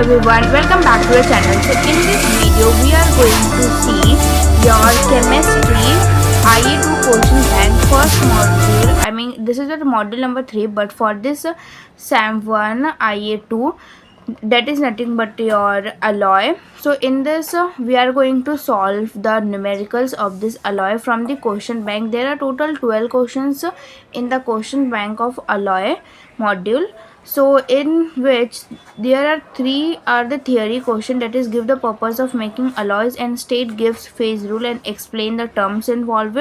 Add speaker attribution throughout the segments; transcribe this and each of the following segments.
Speaker 1: everyone, welcome back to the channel. So in this video we are going to see your chemistry IE2 question bank first module. I mean this is the module number 3, but for this SAM 1 IE2, that is nothing but your alloy. So in this we are going to solve the numericals of this alloy from the question bank. There are total 12 questions in the question bank of alloy module, so in which there are three are the theory question, that is give the purpose of making alloys and state Gibbs phase rule and explain the terms involved,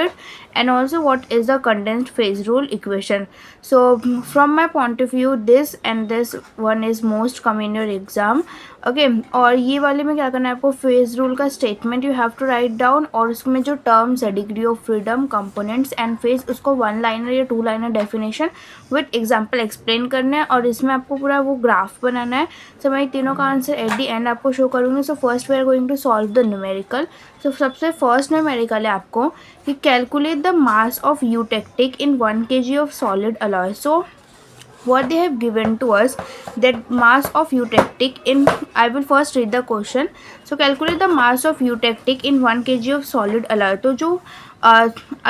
Speaker 1: and also what is the condensed phase rule equation. So from my point of view, this and this one is most come in your exam. Okay और ये वाले में क्या करना है आपको, phase rule का statement you have to write down, और उसमें जो टर्म्स है degree of freedom, components and phase, उसको 1 लाइनर या 2 liner definition with example explain करना है, और इसमें आपको पूरा वो ग्राफ बनाना है. सो मैं तीनों का आंसर एट दी एंड आपको शो करूँगी. So first we are going to solve the numerical. So सबसे फर्स्ट न्यूमेरिकल है आपको कि calculate the mass of eutectic in 1 kg of solid alloy. So what they have given to us, that mass of eutectic in, I will first read the question. So calculate the mass of eutectic in 1 kg of solid alloy. तो जो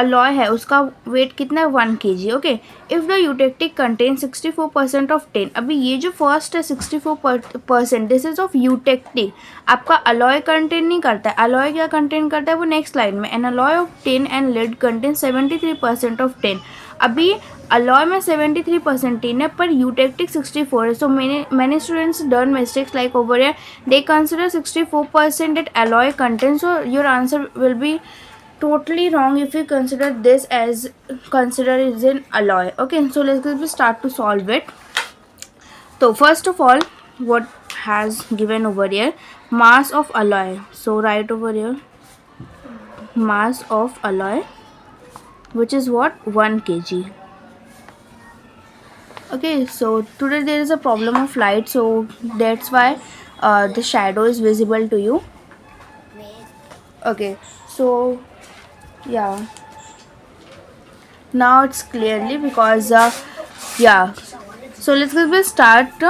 Speaker 1: alloy है उसका wait कितना है, 1 kg. Okay, if the eutectic contain 64% of tin. अभी ये जो first है 64%, दिस इज ऑफ यूटेक्टिक. आपका अलॉय कंटेन नहीं करता है. अलॉय क्या कंटेन करता है वो नेक्स्ट लाइन में. An alloy of tin and lead contain 73% of tin. अभी अलॉय में 73% टिन है पर यूटेक्टिक 64 है. सो मैंने students done mistakes like over here, they consider 64% at alloy content. So your answer will be totally wrong if you consider this as consider is an alloy. Okay, so let's start to solve it. So first of all, what has given over here, mass of alloy. So write over here mass of alloy, which is what, 1 kg. Okay, so today there is a problem of light, so that's why the shadow is visible to you. Okay, so yeah, now it's clearly because yeah, so let's start.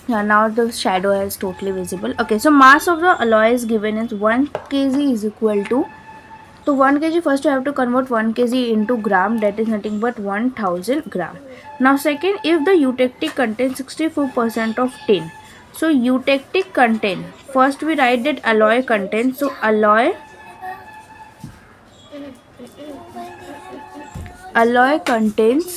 Speaker 1: Yeah, now the shadow is totally visible. Okay, so mass of the alloy is given as 1 kg is equal to, so 1 kg, first you have to convert 1 kg into gram, that is nothing but 1000 gram. Now second, if the eutectic contains 64% of tin, so eutectic contain, first we write that alloy content. So alloy contains,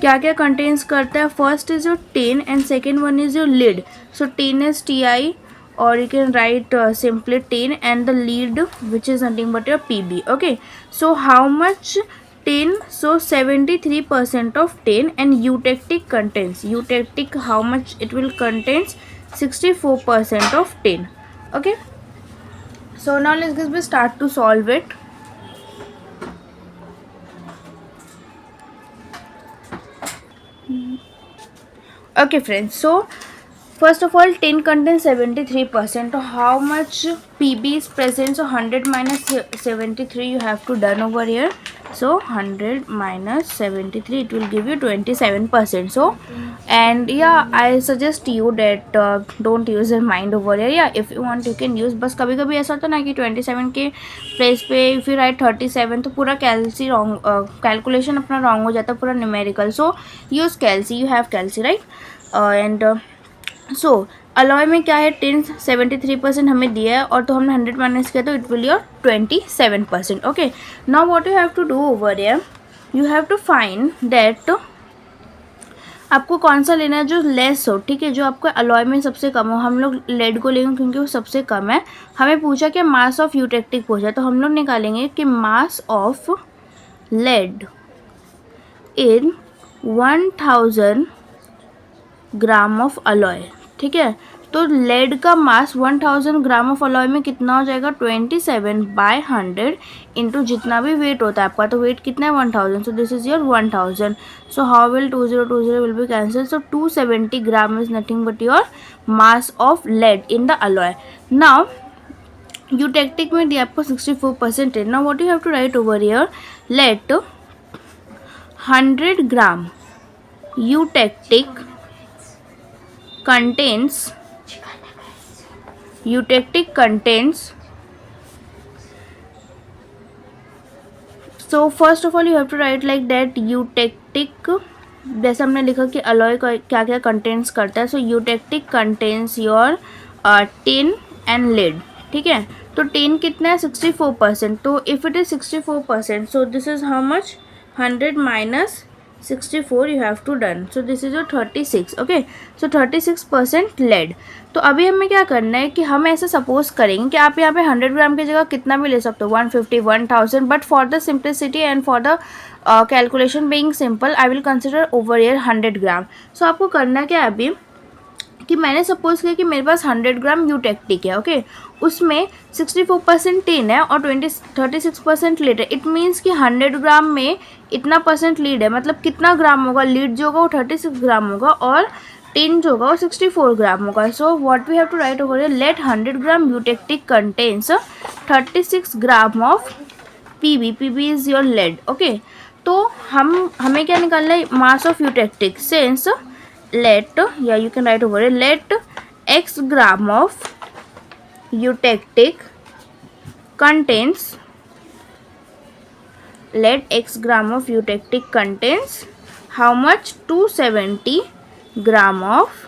Speaker 1: क्या क्या contains करता है, first is your tin and second one is your lead. So tin is TI, or you can write simply tin, and the lead which is nothing but your PB. Okay, so how much tin? So 73% of tin, and eutectic contains, eutectic how much it will contains, 64% of tin. Okay, so now let's start to solve it. Okay friends, so first of all, tin contains 73%. So how much PB is present? So 100 minus 73 you have to done over here. So 100 minus 73, it will give you 27%. So and yeah, I suggest you that don't use your mind over here. Yeah, if you want you can use, बस कभी कभी ऐसा होता है ना कि 27 के place पे इफ़ यू राइट 37 तो पूरा कैल्सी रॉन्ग, कैलकुलेशन अपना रॉन्ग हो जाता है पूरा numerical. So use calci, you have calci right. And so alloy में क्या है, टिन 73% हमें दिया है, और तो हमने 100 माइनस किया तो it will your 27%. Okay, now what you have to do over here, you have to find that आपको कौन सा लेना है जो लेस हो. ठीक है, जो आपका अलॉय में सबसे कम हो. हम लोग लेड को लेंगे क्योंकि वो सबसे कम है. हमें पूछा कि मास ऑफ यूटेक्टिक पूछा, तो हम लोग निकालेंगे कि mass of lead in 1000 gram of alloy. ठीक है, तो लेड का मास 1000 ग्राम ऑफ अलॉय में कितना हो जाएगा, 27/100 इंटू जितना भी वेट होता है आपका. तो वेट कितना है, 1000. So this is your 1000. So how will 2020 will be cancel. So 270 gram is nothing but your mass of lead in the alloy. Now eutectic में दिया आपको 64% है. Now what you have to write over here, let 100 gram eutectic contains eutectic contents, so first of all you have to write like that eutectic, जैसे हमने लिखा कि alloy क्या क्या कंटेंट्स करता है, so eutectic contents your tin and lead, ठीक है। तो टिन कितना है 64%, तो if it is 64%, so this is how much 100 minus 64 you have to done, so this is your 36, okay, so 36% lead. तो अभी हमें क्या करना है कि हम ऐसे सपोज करेंगे कि आप यहाँ पे 100 ग्राम की जगह कितना भी ले सकते हो, 150, 1000, but for the simplicity and for the calculation being simple I will consider over year 100 ग्राम। सो आपको करना क्या है अभी कि मैंने सपोज किया कि मेरे पास 100 ग्राम यूटेक्टिक है, ओके, उसमें 64% टिन है और 36% लीड है। इट मीन्स कि 100 ग्राम में इतना परसेंट लीड है, मतलब कितना ग्राम होगा, लीड जो होगा वो 36 ग्राम होगा और टिन जो होगा वो 64 ग्राम होगा। So what we have to write over here, let 100 gram eutectic contains 36 gram of Pb, Pb is your lead, okay. तो हमें क्या निकालना है, mass of eutectic, since let, yeah you can write over it, let x gram of eutectic contains, let x gram of eutectic contains how much, 270 gram of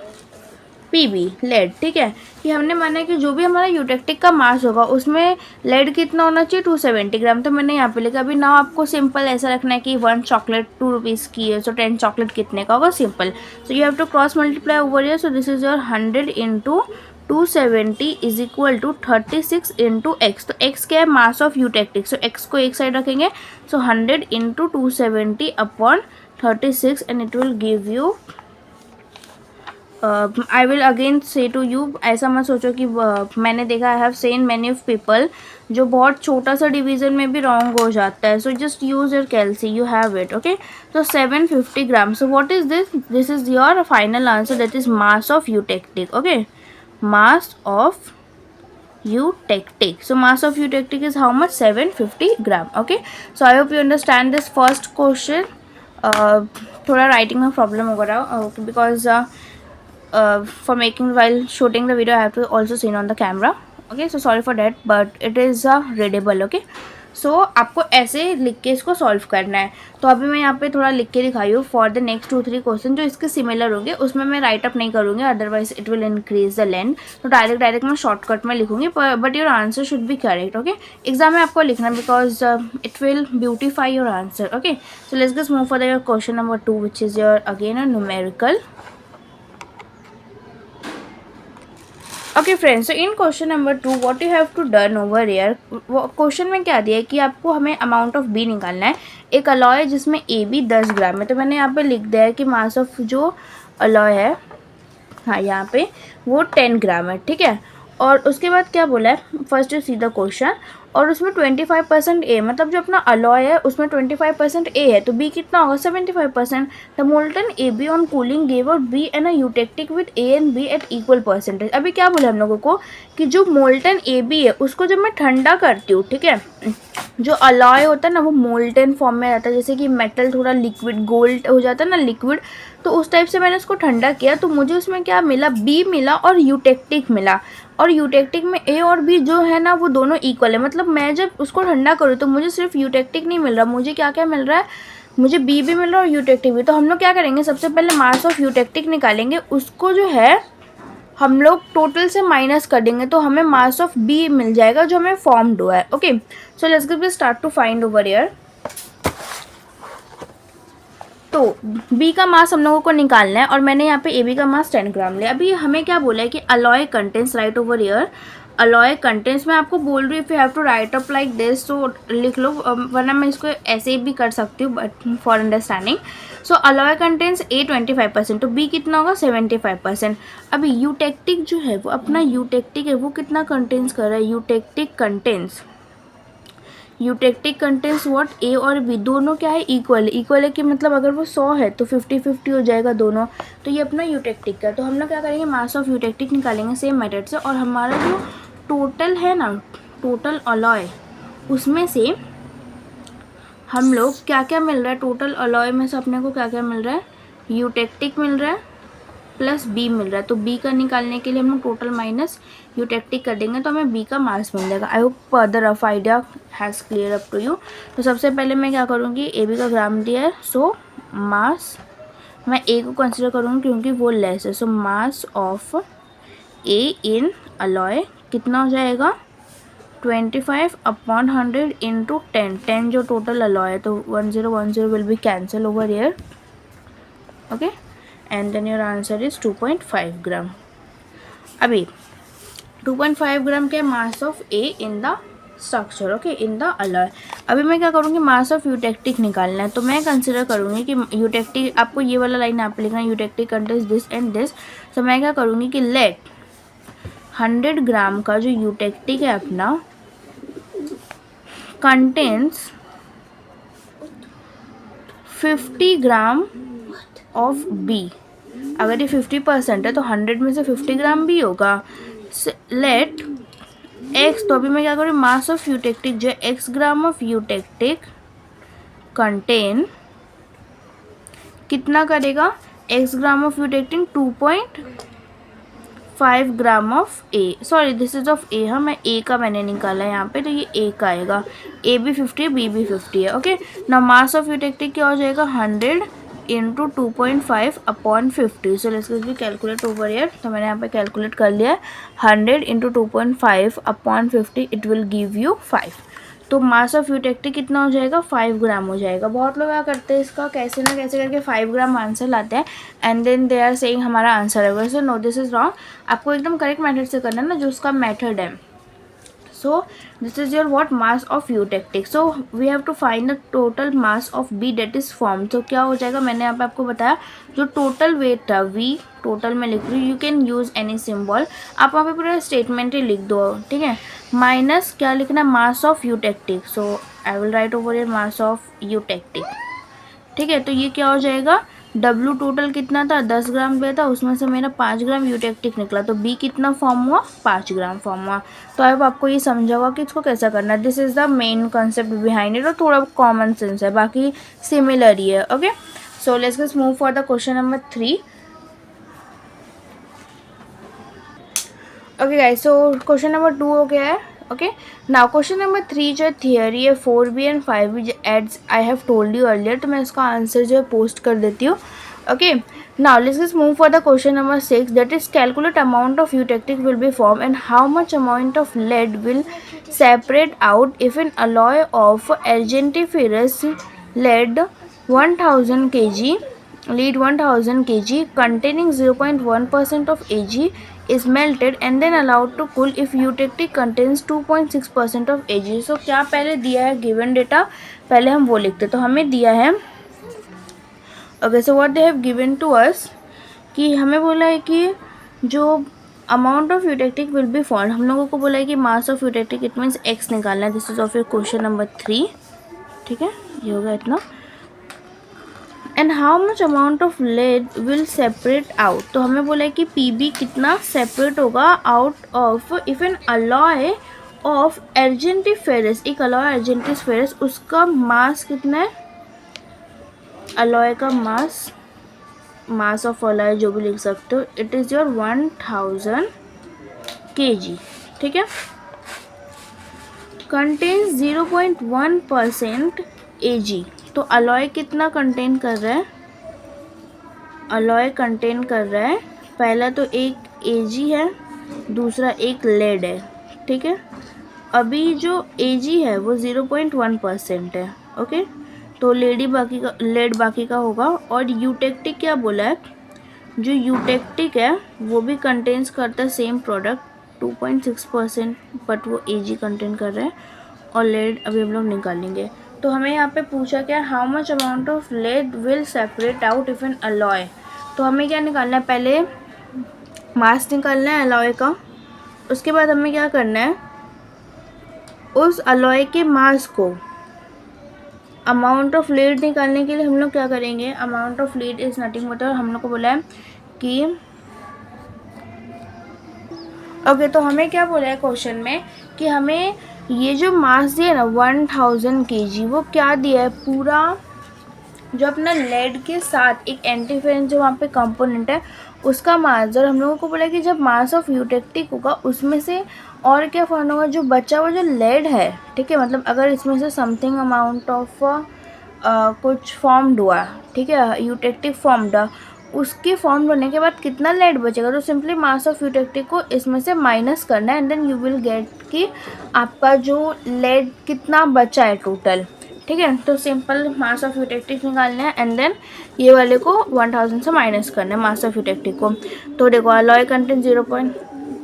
Speaker 1: Pb lead, ठीक है। कि हमने माना कि जो भी हमारा यूटेक्टिक का मास होगा उसमें लेड कितना होना चाहिए, 270 ग्राम। तो मैंने यहाँ पे लिखा। अभी ना आपको सिंपल ऐसा रखना है कि 1 चॉकलेट 2 रुपीज़ की है, सो 10 चॉकलेट कितने का होगा, simple. So you have to cross multiply over here, so this is your 100 into 270 is equal to 36 into x. तो एक्स क्या है, mass of eutectic, so x को एक साइड रखेंगे, so 100 into 270 upon 36 and it will give you, I will again say to you, ऐसा मत सोचो कि मैंने देखा, I have seen many of people जो बहुत छोटा सा डिवीजन में भी रॉन्ग हो जाता है। So just use your calci, you have it, okay. तो 750 gram, so what is this, this is your final answer, that is mass of eutectic, okay, mass of eutectic. So mass of eutectic is how much, 750 gram, okay. So I hope you understand this first question. थोड़ा writing में problem हो रहा है because for making while shooting the video I have to also see on the camera, okay, so sorry for that, but it is readable, okay. सो आपको ऐसे लिख के इसको सॉल्व करना है। तो अभी मैं यहाँ पे थोड़ा लिख के दिखाई हूँ फॉर द नेक्स्ट 2-3 क्वेश्चन जो इसके सिमिलर होंगे, उसमें मैं राइट अप नहीं करूँगी, otherwise it will increase the length. तो डायरेक्ट मैं शॉर्टकट में लिखूँगी, but your answer should be correct, okay. Exam में आपको लिखना because it will beautify your answer, okay. So let's just move for the your question number 2 which is your again a numerical. Okay friends, so in question number 2 what you have to done over here, question में क्या दिया है कि आपको हमें amount of B निकालना है। एक अलॉय है जिसमें ए बी 10 ग्राम है, तो मैंने यहाँ पे लिख दिया है कि मास ऑफ जो अलॉय है, हाँ यहाँ पे वो 10 ग्राम है, ठीक है। और उसके बाद क्या बोला है, first you see the question, और उसमें 25% ए, मतलब जो अपना अलॉय है उसमें 25% ए है, तो बी कितना होगा, 75%। The molten A B on cooling gave out B and a eutectic with A and B at equal percentage. अभी क्या बोला हम लोगों को कि जो मोल्टन ए बी है उसको जब मैं ठंडा करती हूँ, ठीक है, जो अलॉय होता है ना वो मोल्टन फॉर्म में रहता है, जैसे कि मेटल थोड़ा लिक्विड गोल्ड हो जाता है ना लिक्विड, तो उस टाइप से मैंने उसको ठंडा किया, तो मुझे उसमें क्या मिला, बी मिला और यूटेक्टिक मिला। और यूटेक्टिक में ए और बी जो है ना वो दोनों इक्वल है, मतलब मैं जब उसको ठंडा करूँ तो मुझे सिर्फ यूटेक्टिक नहीं मिल रहा, मुझे क्या क्या मिल रहा है, मुझे बी भी मिल रहा है और यूटेक्टिक भी। तो हम लोग क्या करेंगे, सबसे पहले मास ऑफ यूटेक्टिक निकालेंगे, उसको जो है हम लोग टोटल से माइनस कर देंगे, तो हमें मास ऑफ बी मिल जाएगा जो हमें फॉर्म्ड हुआ है, okay. So let's get start to find over here. तो बी का मास हम लोगों को निकालना है और मैंने यहाँ पे ए बी का मास 10 ग्राम लिया। अभी हमें क्या बोला है कि alloy contents, write over here alloy contents. मैं आपको बोल रही हूँ if you have to write up like this, तो लिख लो, वरना मैं इसको ऐसे भी कर सकती हूँ, but for understanding. So alloy contents A 25%, तो बी कितना होगा 75%। अभी यूटेक्टिक जो है वो अपना यूटेक्टिक है वो कितना कंटेंट्स कर रहा है, यूटेक्टिक कंटेंट्स व्हाट, ए और बी दोनों क्या है, इक्वल है कि मतलब अगर वो 100 है तो 50-50 हो जाएगा दोनों, तो ये अपना यूटेक्टिक का। तो हम लोग क्या करेंगे, मास ऑफ यूटेक्टिक निकालेंगे सेम मेथड से, और हमारा जो टोटल है ना, टोटल अलॉय, उसमें से हम लोग क्या क्या मिल रहा है, टोटल अलॉय में से अपने को क्या क्या मिल रहा है, यूटेक्टिक मिल रहा है प्लस बी मिल रहा है, तो बी का निकालने के लिए हम लोग टोटल माइनस यूटेक्टिक कर देंगे तो हमें बी का मास मिल जाएगा। I hope the rough idea has clear up to you. तो सबसे पहले मैं क्या करूँगी, ए बी का ग्राम दिया है, सो मास मैं ए को कंसिडर करूँगी क्योंकि वो लेस है, so mass of A in alloy कितना हो जाएगा 25/100 इंटू 10 जो टोटल अलॉय है, तो 1010 will be cancel over here, okay, and then your answer is 2.5 gram. अभी 2.5 ग्राम के mass of A in the structure, okay, in the alloy. अभी मैं क्या करूँगी, मास ऑफ यूटेक्टिक निकालना है, तो मैं कंसिडर करूँगी कि यूटेक्टिक, आपको ये वाला लाइन आप लिखना है, eutectic contains this and this. तो मैं क्या करूँगी कि लेट 100 ग्राम का जो यूटेक्टिक है अपना कंटेन्स 50 ग्राम ऑफ बी। अगर ये 50% है तो 100 में से 50 ग्राम भी होगा। लेट एक्स, तो अभी मैं क्या करूँ, मास ऑफ यूटेक्टिक जो X gram of eutectic content कितना करेगा, X gram of eutectic 2.5 gram of A, sorry this is of A, हाँ मैं ए का मैंने निकाला है यहाँ पे, तो ये ए का आएगा, ए भी 50 है बी भी 50 है, ओके। ना मास ऑफ यूटेक्टिक क्या हो जाएगा 100 into 2.5 upon 50, so let's B calculate over here. तो मैंने यहाँ पे कैलकुलेट कर लिया है, 100 into 2.5 upon 50 it will give you 5। तो मास ऑफ यूटेक्टिक कितना हो जाएगा 5 ग्राम हो जाएगा। बहुत लोग क्या करते हैं इसका कैसे ना कैसे करके 5 ग्राम आंसर लाते हैं and then they are saying हमारा आंसर है, वैसे नो दिस इज़ रॉन्ग। आपको एकदम करेक्ट मेथड से करना है ना, जो उसका मेथड है। So this is your what mass of eutectic. So we have to find the total mass of B that is formed. तो क्या हो जाएगा, मैंने यहाँ पे आपको बताया जो टोटल वेट था V, टोटल में लिख रही हूँ, you can use any symbol, आप वहाँ पे पूरा स्टेटमेंट ही लिख दो, ठीक है। माइनस क्या लिखना है, mass of eutectic, so I will write over here mass of eutectic, ठीक है। तो ये क्या हो जाएगा, W टोटल कितना था 10 ग्राम पे था, उसमें से मेरा 5 ग्राम यूटेक्टिक निकला, तो B कितना फॉर्म हुआ 5 ग्राम फॉर्म हुआ। तो अब आपको ये समझा होगा कि इसको कैसा करना है। This is the main concept behind it, और थोड़ा कॉमन सेंस है, बाकी सिमिलर ही है, okay. So let's just move for the question number 3। Okay guys, so question number 2 हो गया है, ओके। नाउ क्वेश्चन नंबर 3 जो थियरी है 4B and 5B aids I have told you earlier, तो मैं इसका आंसर जो है पोस्ट कर देती हूँ, okay. Now let's just move for the question number 6, that is calculate amount of eutectic will be form and how much amount of lead will separate out if an alloy of argentiferous lead 1000 kg lead 1000 kg containing 0.1% of Ag is melted and then allowed to cool if eutectic contains 2.6% of Ag। so क्या पहले दिया है given data, पहले हम वो लिखते, तो हमें दिया है, okay, so what they have given to us, कि हमें बोला है कि जो amount of eutectic will be formed, हम लोगों को बोला है कि mass of eutectic it means x निकालना है। This is of your question number 3, ठीक है, ये होगा इतना। And how much amount of lead will separate out, तो हमें बोला है कि पीबी कितना सेपरेट होगा out of if an alloy of अर्जेंटिफेरस, एक अलॉय अर्जेंटिफेरस, उसका मास कितना है, अलॉय का मास, मास ऑफ अलॉय जो भी लिख सकते हो, इट इज़ योर 1000 kg, ठीक है, कंटेन्स 0.1% Ag। तो अलॉय कितना कंटेन कर रहा है, अलॉय कंटेन कर रहा है, पहला तो एक Ag है, दूसरा एक लेड है, ठीक है। अभी जो Ag है वो 0.1% है, ओके, तो लेड बाकी का होगा। और यूटेक्टिक क्या बोला है, जो यूटेक्टिक है वो भी कंटेन्स करता है सेम प्रोडक्ट 2.6%, बट वो Ag कंटेन कर रहा है, और लेड अभी हम लोग निकालेंगे। तो हमें यहाँ पे पूछा क्या, how much amount of lead will separate out if an alloy, तो हमें क्या निकालना है, पहले मास निकालना है अलॉय का, उसके बाद हमें क्या करना है, उस अलॉय के मास को अमाउंट ऑफ लेड निकालने के लिए हम लोग क्या करेंगे, amount of lead is nothing but, हम लोग को बोला है कि ओके, तो हमें क्या बोला है क्वेश्चन में कि हमें ये जो मास दिया ना 1000 kg, वो क्या दिया है, पूरा जो अपना लेड के साथ एक एंटीफेरेंस जो वहाँ पे कंपोनेंट है उसका मास, जब हम लोगों को बोला कि जब मास ऑफ यूटेक्टिक होगा उसमें से और क्या फाउंड होगा, जो बचा हुआ जो लेड है, ठीक है, मतलब अगर इसमें से समथिंग अमाउंट ऑफ कुछ फॉर्म्ड हुआ, ठीक है, यूटेक्टिक फॉर्म्ड, उसके फॉर्म होने के बाद कितना लेड बचेगा, तो सिंपली मास ऑफ यूटेक्टिक को इसमें से माइनस करना है and then you will get कि आपका जो लेड कितना बचा है टोटल, ठीक है। तो सिंपल मास ऑफ यूटेक्टिक निकालना है एंड देन ये वाले को 1000 से माइनस करना है मास ऑफ यूटेक्टिक को। तो देखो अलॉय कंटेंट 0.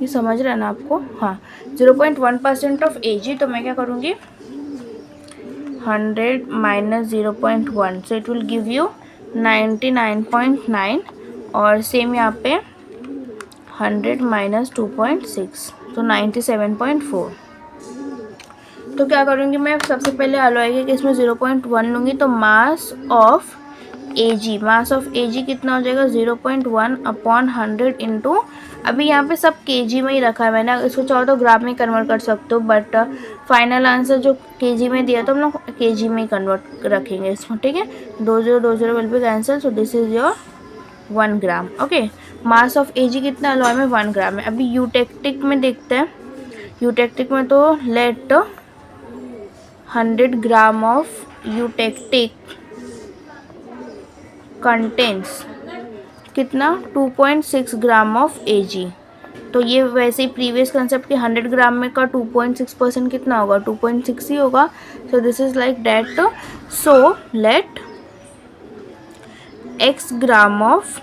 Speaker 1: ये समझ रहे हैं ना आपको, हाँ 0.1% ऑफ Ag। तो मैं क्या करूँगी 100 minus 0.1, so it will give you 99.9 और सेम यहाँ पे 100 माइनस 2.6 तो 97.4। तो क्या करूँगी मैं सबसे पहले अलॉय के केस में 0.1 लूँगी, तो मास ऑफ Ag कितना हो जाएगा 0.1 अपॉन 100 इंटू, अभी यहाँ पे सब kg में ही रखा है मैंने, इसको चाहो तो ग्राम में कन्वर्ट कर सकते हो, बट फाइनल आंसर जो kg में दिया तो हम लोग kg में ही कन्वर्ट रखेंगे इसमें, ठीक है। 20 will be cancel, so this is your 1 gram. Okay, mass of Ag कितना अलॉय में 1 ग्राम है। अभी यूटेक्टिक में देखते हैं, यूटेक्टिक में तो let 100 gram of eutectic contents कितना 2.6 ग्राम ऑफ Ag। तो ये वैसे ही प्रीवियस कंसेप्ट के 100 ग्राम में का 2.6% कितना होगा 2.6 ही होगा। So this is like that. So let x gram of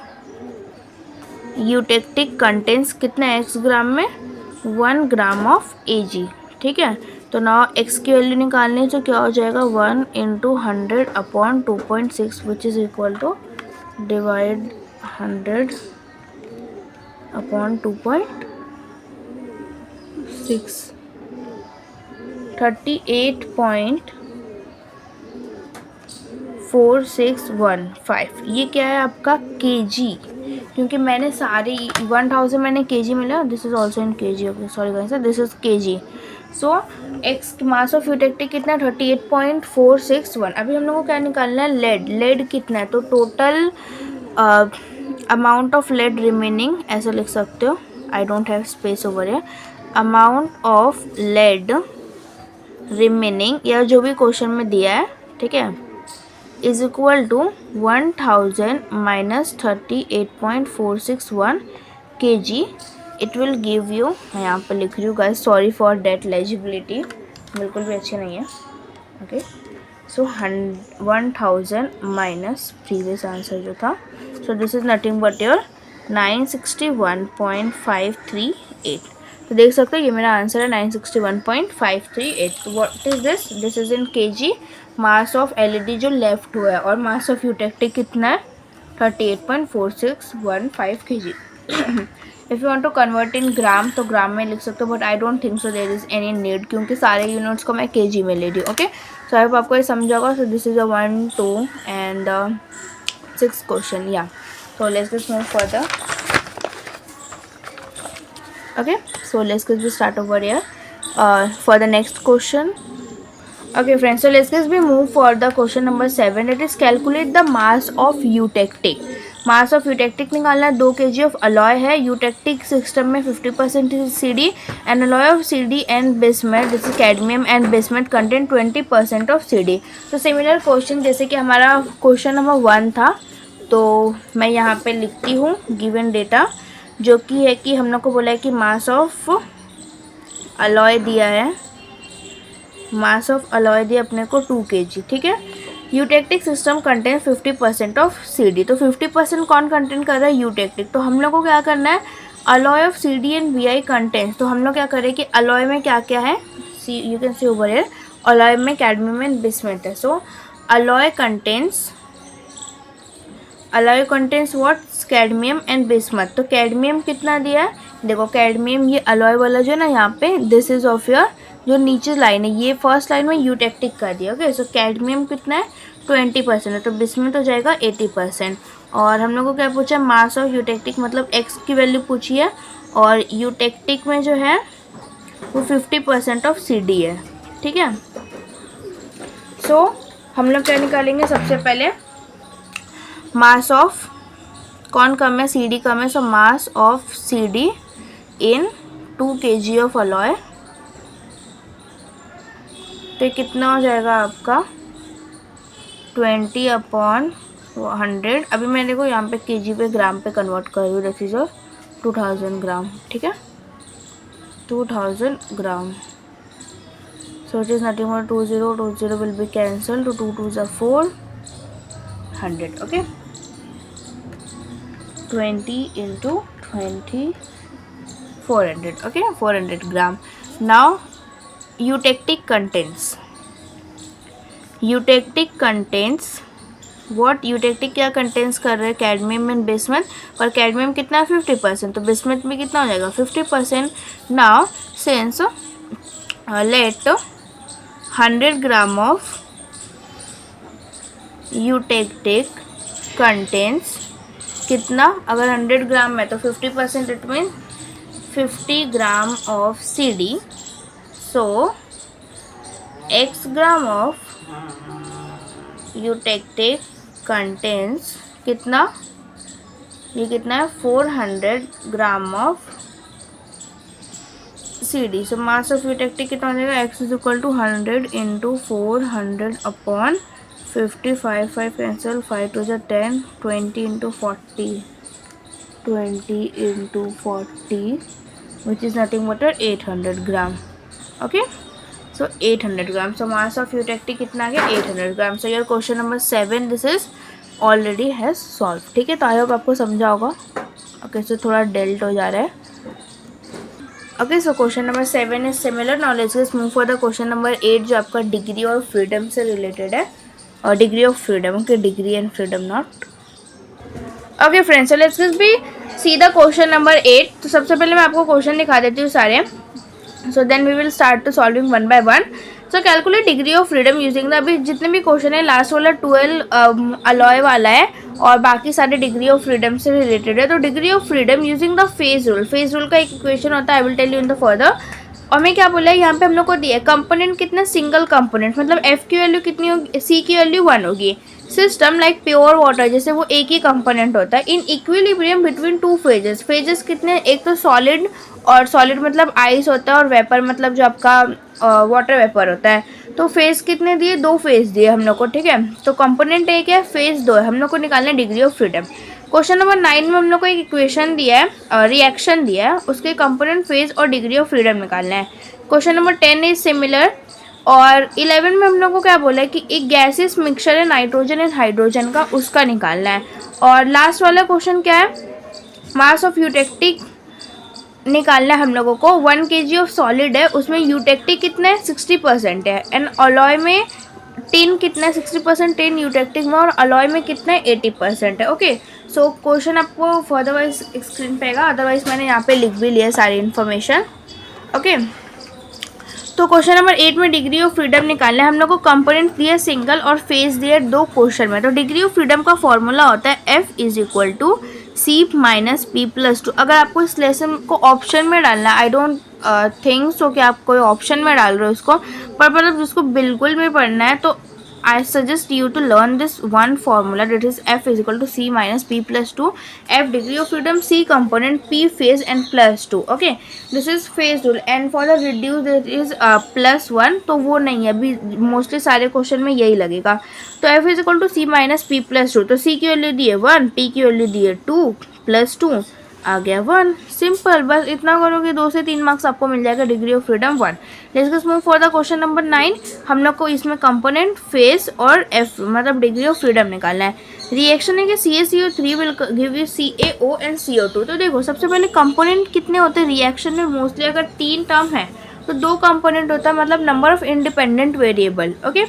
Speaker 1: eutectic contents कितना है x ग्राम में 1 ग्राम ऑफ Ag, ठीक है। तो नाउ x की वैल्यू निकालनी है, तो क्या हो जाएगा 1 into 100 upon 2.6 which is equal to divide 100 upon 2.6 38.4615। ये क्या है आपका kg, क्योंकि मैंने सारी 1000 मैंने kg मिला, this is also in kg। Okay sorry guys, this is kg। So x mass of eutectic कितना 38.461। अभी हम लोग को क्या निकालना है लेड कितना है, तो total amount of lead remaining ऐसा लिख सकते हो, I don't have space over here, amount of lead remaining या जो भी क्वेश्चन में दिया है, ठीक है, is equal to 1000 minus 38.461 kg। It will give you, मैं यहाँ पर लिख रही हूँ guys, sorry for that legibility बिल्कुल भी अच्छी नहीं है। Okay, so 1000 minus previous answer जो था, so this is nothing but your 961.538। तो देख सकते हो ये मेरा आंसर है 961.538। तो what is this, this is in kg। Mass of LED जो लेफ्ट हुआ है और मास ऑफ यूटेक्टिक कितना है 38.4615 kg। If you want to convert in gram तो ग्राम में लिख सकते हो, but I don't think so there is any need, क्योंकि सारे यूनिट्स को मैं kg में ले रही हूँ। ओके, सो आई होप आपको ये समझा होगा। So this is a 1, 2 and 6 question, या so let's just move further. Okay, so let's quickly start over here for the next question. Okay friends, so let's just move for the question number 7, that is calculate the mass of eutectic। Mass of eutectic निकालना है, 2 kg of alloy है, eutectic system में 50% CD and alloy of CD and bismuth, जैसे cadmium and bismuth content 20% of CD। तो similar question जैसे कि हमारा question number 1 था, तो मैं यहाँ पे लिखती हूँ गिवन डेटा, जो कि है कि हम लोग को बोला है कि मास ऑफ अलॉय दिया है, मास ऑफ अलॉय दिया अपने को 2 kg, ठीक है। Eutectic system contain 50% of CD, तो 50% कौन कंटेंट कर रहा है यूटेक्टिक। तो हम लोग को क्या करना है, alloy of CD and VI contents. तो हम लोग क्या करें कि अलॉय में क्या क्या है, you can see over here, alloy में कैडमियम एंड बिस्मथ है। So alloy contents what, cadmium and bismuth. तो कैडमियम कितना दिया है, देखो कैडमियम ये अलॉय वाला जो है ना यहाँ पे, दिस इज ऑफ योर जो नीचे लाइन है, ये फर्स्ट लाइन में यूटेक्टिक कर दिया। ओके, सो कैडमियम कितना है 20% है, तो बिस्मथ हो जाएगा 80%। और हम लोग को क्या पूछा, मास ऑफ यूटेक्टिक मतलब एक्स की वैल्यू पूछी है, और यूटेक्टिक में जो है वो 50% ऑफ CD है, ठीक है। सो हम लोग क्या निकालेंगे, सबसे पहले मास ऑफ कौन कम है, सी डी कम है, so mass of C D in 2 kg of alloy, तो कितना हो जाएगा आपका 20/100। अभी मैं देखो यहाँ पे केजी पे ग्राम पे कन्वर्ट कर रही हूँ, दिस इज 2000 ग्राम, ठीक है, 2000 gram. So it is nothing but 20 will be cancel, तो 2 2s are 400, okay, 20 into 20 400, okay, 400 gram. Now eutectic contains what, eutectic क्या कंटेंट्स कर रहे हैं, कैडमियम एंड बिस्मथ, और कैडमियम कितना है 50%, तो बिस्मथ में कितना हो जाएगा 50%। Now since let 100 gram of eutectic contents कितना, अगर 100 ग्राम में तो 50%, it mean 50 gram of C D, so x gram of eutectic contents कितना, ये कितना है 400 gram of C D. So mass of eutectic कितना हो जाएगा, x is equal to 100 into 400 upon 55, 5 cancel, 5 to 10, 20 into 40, 20 into 40, which is nothing but 800 gram, okay, so 800 gram, so mass of eutectic कितना आ गया 800 gram। so your question number 7 this is already has solved, ठीक है, तो I hope आपको समझा होगा। Okay, सो थोड़ा dealt हो जा रहा है। Okay, so question number 7 is similar. Now let's move for the question number 8 जो आपका डिग्री और फ्रीडम से रिलेटेड है, और degree of freedom, okay, degree and freedom not. Okay friends, so let's be see the question number 8। तो सबसे पहले मैं आपको क्वेश्चन दिखा देती हूँ सारे, so then we will start to solving one by one. So calculate degree of freedom using the, अभी जितने भी क्वेश्चन है लास्ट वाला 12 अलॉय वाला है और बाकी सारे डिग्री ऑफ फ्रीडम से रिलेटेड है। तो degree of freedom using the phase rule, phase rule का एक इक्वेशन होता है, I will tell you in the further. और मैं क्या बोला है यहाँ पे हम लोग को दिया कंपोनेंट कितना, सिंगल कंपोनेंट, मतलब एफ की वैल्यू कितनी होगी, सी की वैल्यू 1 होगी। सिस्टम लाइक प्योर वाटर, जैसे वो एक ही कंपोनेंट होता है। In equilibrium between 2 phases, phases कितने, एक तो सॉलिड, और सॉलिड मतलब आइस होता है, और वेपर मतलब जो आपका वाटर वेपर होता है। तो फेज कितने दिए, 2 फेज दिए हम लोग को, ठीक है। तो कंपोनेंट एक है, फेज 2 है, हम लोग को निकालना है degree of freedom. Question number 9 में हम लोग को एक इक्वेशन दिया है, रिएक्शन दिया है, उसके कंपोनेंट, फेज और डिग्री ऑफ फ्रीडम निकालना है। Question number 10 is similar. और 11 में हम लोग को क्या बोला है कि एक गैसेस मिक्सचर है नाइट्रोजन एंड हाइड्रोजन का, उसका निकालना है। और लास्ट वाला क्वेश्चन क्या है, मास ऑफ यूटेक्टिक निकालना है हम लोगों को। 1 kg ऑफ सॉलिड है, उसमें यूटेक्टिक कितना है 60% है, एंड अलॉय में टिन कितना है 60% टिन यूटेक्टिक में, और अलॉय में कितना है 80% है। ओके, सो क्वेश्चन आपको फर्दर वाइज स्क्रीन पे आएगा, अदरवाइज मैंने यहाँ पे लिख भी लिया सारी इन्फॉर्मेशन। ओके, तो क्वेश्चन नंबर 8 में डिग्री ऑफ फ्रीडम निकालना है हम लोग को। कंपोनेंट दिया सिंगल और फेज दिया 2 क्वेश्चन में। तो डिग्री ऑफ फ्रीडम का फॉर्मूला होता है F is equal to C minus P+2। अगर आपको इस लेसन को ऑप्शन में डालना है, आई डोंट थिंक सो कि आप कोई ऑप्शन में डाल रहे हो इसको, पर मतलब जिसको बिल्कुल भी पढ़ना है तो I suggest you to learn this one formula, that is F is equal to C minus P+2. F degree of freedom, C component, P phase and +2. Okay, this is phase rule, and for the reduce there is +1, तो वो नहीं है अभी, mostly सारे question में यही लगेगा। तो F is equal to C minus P+2, तो C की वैल्यू दी है 1, P की वैल्यू दी है 2, +2 आ गया 1। सिंपल, बस इतना करोगे 2 से 3 मार्क्स आपको मिल जाएगा, degree of freedom 1। Let's move for the question number 9। हम लोग को इसमें कंपोनेंट, फेस और एफ मतलब डिग्री ऑफ फ्रीडम निकालना है। रिएक्शन है कि CaCO3 will give you CaO and CO2। तो देखो सबसे पहले कंपोनेंट कितने होते हैं रिएक्शन में, मोस्टली अगर 3 टर्म है तो 2 कंपोनेंट होता है, मतलब number of independent variable. Okay,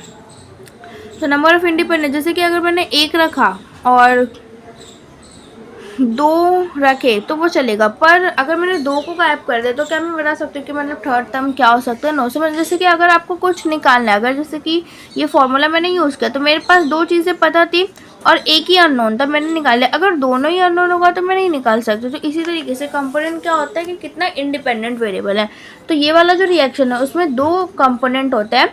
Speaker 1: तो नंबर ऑफ इंडिपेंडेंट, जैसे कि अगर मैंने 1 रखा और 2 रखे तो वो चलेगा, पर अगर मैंने 2 को गायब कर दिया तो क्या मैं बता सकती हूँ कि मतलब थर्ड टर्म क्या हो सकता है, 9 से। जैसे कि अगर आपको कुछ निकालना है, अगर जैसे कि ये फॉर्मूला मैंने यूज़ किया तो मेरे पास 2 चीज़ें पता थी और एक ही अननोन था, मैंने निकाला। अगर दोनों ही अननोन होगा तो मैं नहीं निकाल सकती। तो इसी तरीके से कंपोनेंट क्या होता है कि कितना इंडिपेंडेंट वेरिएबल है। तो ये वाला जो रिएक्शन है उसमें 2 कंपोनेंट होता है,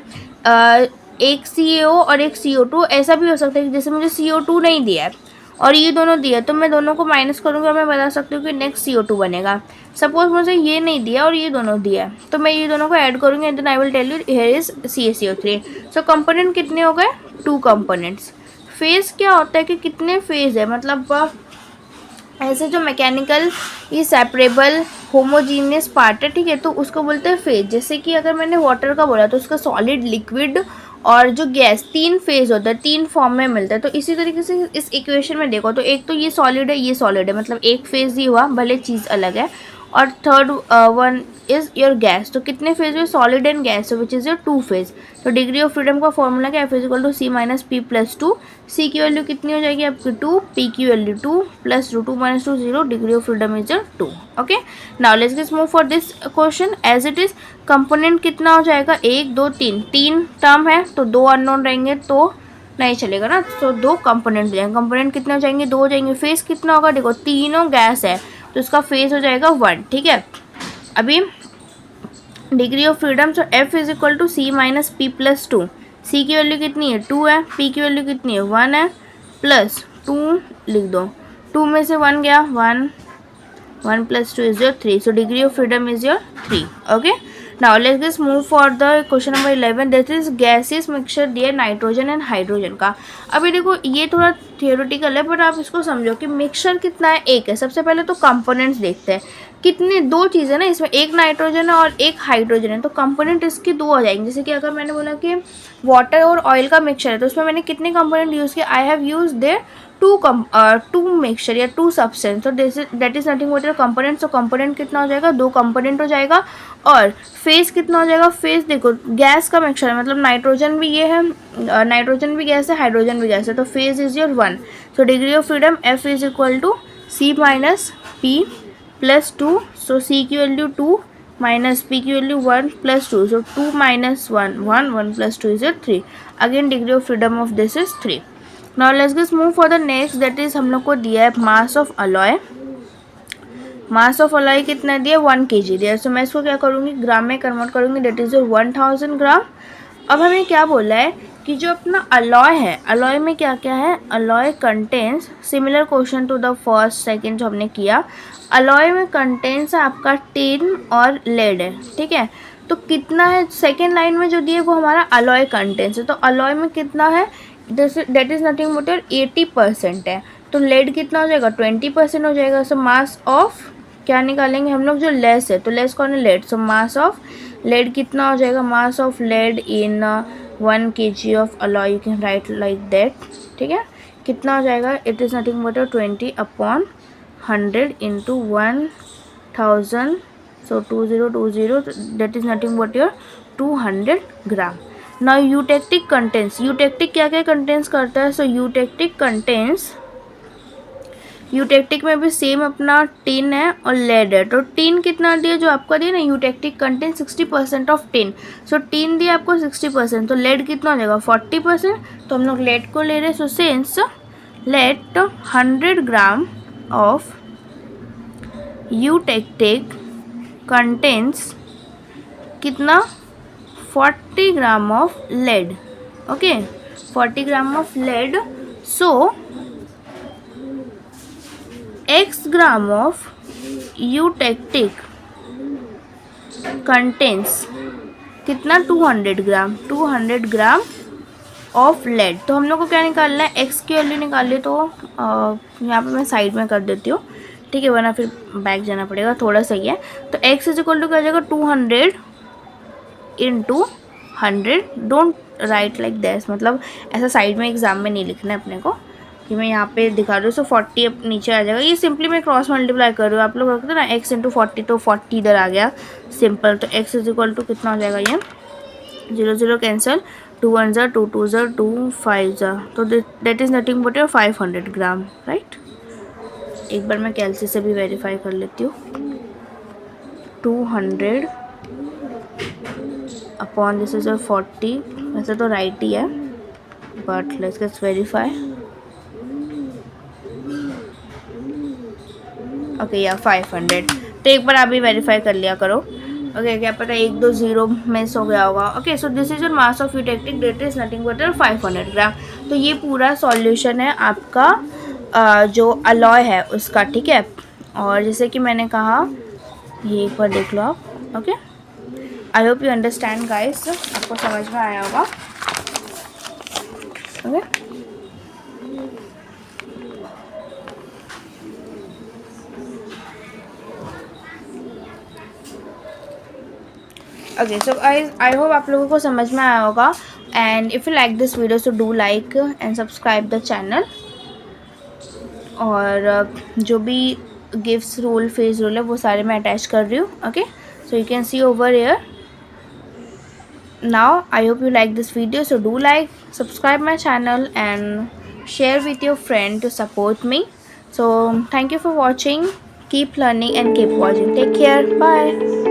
Speaker 1: एक CaO और एक CO2। ऐसा भी हो सकता है कि जैसे मुझे CO2 नहीं दिया है और ये दोनों दिया, तो मैं दोनों को माइनस करूँगी और मैं बता सकती हूँ कि नेक्स्ट CO2 बनेगा। सपोज मुझे ये नहीं दिया और ये दोनों दिया है, तो मैं ये दोनों को ऐड करूँगी and then I will tell you here is CaCO3। सो कंपोनेंट कितने हो गए, 2 कंपोनेंट्स। फेज क्या होता है कि कितने फेज है, मतलब ऐसे जो मैकेनिकल ये सेपरेबल होमोजीनियस पार्ट है, ठीक है, तो उसको बोलते हैं फेज। जैसे कि अगर मैंने वाटर का बोला तो उसका सॉलिड, लिक्विड और जो गैस, 3 फेज होता है, 3 फॉर्म में मिलता है। तो इसी तरीके से इस इक्वेशन में देखो तो एक तो ये सॉलिड है, ये सॉलिड है, मतलब एक फेज ही हुआ, भले चीज़ अलग है। और third one is your gas. तो कितने फेज हुए, solid and gas, which is your 2 phase. तो डिग्री ऑफ फ्रीडम का फॉर्मूला क्या है, F is equal to C minus P plus 2। C की वैल्यू कितनी हो जाएगी आपकी 2, P की value 2 plus root 2 minus 2 0, degree of freedom is 2। Okay, now let's get move for this question as it is. Component कितना हो जाएगा, 1 2 3, 3 term है तो 2 अननोन रहेंगे तो नहीं चलेगा ना, तो 2 कंपोनेंट हो जाएंगे। कंपोनेंट कितने हो जाएंगे, 2 हो जाएंगे। फेस कितना होगा, देखो तीनों गैस है तो इसका फेस हो जाएगा 1, ठीक है। अभी degree of freedom, so F is equal to C minus P plus 2। C की वैल्यू कितनी है, 2 है, P की वैल्यू कितनी है, 1 है, प्लस 2 लिख दो, 2 में से 1 गया, 1, 1 plus 2 is your 3। So degree of freedom is your 3। Okay, now let's just move for the question number 11। This is gases mixture दिया नाइट्रोजन एंड हाइड्रोजन का। अभी देखो ये थोड़ा थियोरेटिकल है, बट आप इसको समझो कि मिक्सचर कितना है, एक है। सबसे पहले तो कंपोनेंट्स देखते हैं, कितने, 2 चीज़ें ना इसमें, एक नाइट्रोजन है और एक हाइड्रोजन है, तो कंपोनेंट इसके 2 आ जाएंगे। जैसे कि अगर मैंने बोला कि वाटर और ऑयल का मिक्सचर है तो उसमें मैंने कितने कंपोनेंट यूज़ किए, I have use their 2 mixture या 2 सब्सटेंस। तो that is nothing but your component. तो कंपोनेंट कितना हो जाएगा, 2 कंपोनेंट हो जाएगा। और फेस कितना हो जाएगा, फेस देखो गैस का मिक्सचर है, मतलब नाइट्रोजन भी ये है, नाइट्रोजन भी गैस है, हाइड्रोजन भी गैस है, तो phase is your 1। So degree of freedom F is equal to C minus P plus 2। So C की वैल्यू 2 माइनस P की value 1 plus 2। So 2 minus 1 1, 1 plus 2 is 3। Again degree of freedom of this is 3। Now let's get move for the next, that is हम लोग को दिया है mass of alloy. Mass of alloy कितना दिया, 1 kg दिया। सो मैं इसको क्या करूँगी, ग्राम में कन्वर्ट करूँगी, दैट इज योर 1000 ग्राम। अब हमें क्या बोला है कि जो अपना अलॉय है, अलॉय में क्या क्या है, alloy contains, similar question to the first second जो हमने किया, अलॉय में कंटेंस है आपका टिन और लेड है, ठीक है। तो कितना है, सेकेंड लाइन में जो दिए वो हमारा अलॉय कंटेंस है, तो अलॉय में कितना है, दैट इज नथिंग बट 80% है। तो लेड कितना हो जाएगा, 20% हो जाएगा। सो मास ऑफ क्या निकालेंगे हम लोग, जो लेस है, तो लेस कौन है, lead. So mass of lead कितना हो जाएगा, mass of lead in 1 kg of alloy, you can write like that, ठीक है। कितना हो जाएगा, it is nothing but 20/100 into 1000। So 2020, that is nothing but your 200 gram. Now eutectic contents, eutectic क्या क्या कंटेंस करता है, सो यूटेक्टिक कंटेंस, यूटेक्टिक में भी सेम अपना टिन है और लेड है। तो टिन कितना दिया, जो आपका दिया ना, eutectic content 60% of tin. So tin दिया आपको 60%, तो लेड कितना हो जाएगा 40%। तो हम लोग लेड को ले रहे हैं। So since lead 100 gram of eutectic contents कितना, 40 gram of lead. Okay, 40 gram of lead. So X gram of eutectic contents कितना, 200 ग्राम, 200 ग्राम ऑफ लेड। तो हम लोग को क्या निकालना है, X की वैल्यू निकाल ली। तो यहाँ पे मैं साइड में कर देती हूँ, ठीक है, वरना फिर बैक जाना पड़ेगा, थोड़ा सही है। तो X इज इक्वल टू क्या हो जाएगा, 200 इंटू 100। डोंट राइट लाइक दैस, मतलब ऐसा साइड में एग्जाम में नहीं लिखना है अपने को, कि मैं यहाँ पे दिखा रही हूँ। सो 40 अब नीचे आ जाएगा, ये सिंपली मैं क्रॉस मल्टीप्लाई कर रही हूँ। आप लोग रखते ना X इंटू 40, तो 40 इधर आ गया सिंपल। तो X इज इक्वल टू कितना हो जाएगा, ये 0 0 कैंसिल, 2 1 ज़ा 2 2 ज़ा 2 5 ज़ा, तो that is nothing but your 500 gram, right. एक बार मैं कैलसी से भी वेरीफाई कर लेती हूँ। 200 अपॉन दिस इज 40, वैसे तो राइट ही है, but let's get verify. Okay या 500, तो एक बार आप भी वेरीफाई कर लिया करो। ओके, क्या पता 1 2 0 मिस हो गया होगा। Okay, so this is your mass of eutectic, that is nothing but 500 ग्राम। तो ये पूरा सॉल्यूशन है आपका जो अलॉय है उसका, ठीक है। और जैसे कि मैंने कहा, ये एक बार देख लो आप। Okay, I hope you understand guys, आपको समझ में आया होगा। Okay, okay, so I hope आप लोगों को समझ में आया होगा। And if you like this video, so do like and subscribe the channel. और जो भी गिफ्ट्स रूल, फेज रूल है, वो सारे मैं अटैच कर रही हूँ। Okay, so you can see over here. Now I hope you like this video, so do like, subscribe my channel and share with your friend to support me. So thank you for watching. Keep learning and keep watching. Take care. Bye.